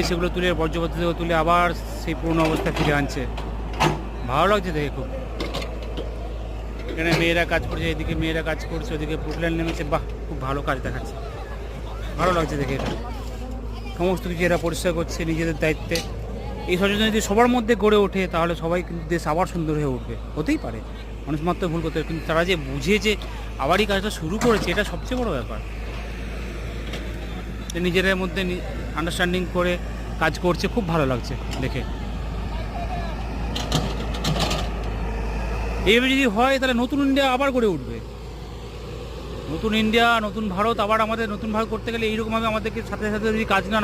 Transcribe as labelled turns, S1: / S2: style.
S1: সেগুলো তুলে বর্জ্যপদার্থ তুলে আবার সেই পুরনো অবস্থায় ফিরে আনছে। ভালো লাগছে দেখে খুব। এখানে মেয়েরা কাজ করছে, এদিকে মেয়েরা কাজ করছে, ওদিকে পুটল্যান্ড নেমেছে। বাহ, খুব ভালো কাজ দেখাচ্ছে, ভালো লাগছে দেখে। এটা সমস্ত কিছু এরা পরিষ্কার করছে নিজেদের দায়িত্বে। এই সচেতনতা যদি সবার মধ্যে গড়ে ওঠে তাহলে সবাই কিন্তু দেশ আবার সুন্দর হয়ে উঠবে। হতেই পারে মানুষ মাত্র ভুল করতে পারে, কিন্তু তারা যে বুঝে যে আবার এই কাজটা শুরু করেছে, এটা সবচেয়ে বড় ব্যাপার। নিজেদের মধ্যে আন্ডারস্ট্যান্ডিং করে কাজ করছে, খুব ভালো লাগছে দেখে। এইভাবে যদি হয় তাহলে নতুন ইন্ডিয়া আবার গড়ে উঠবে। নতুন ইন্ডিয়া, নতুন ভারত, আবার আমাদের নতুন ভারত করতে গেলে এইরকমভাবে আমাদেরকে সাথে সাথে যদি কাজ না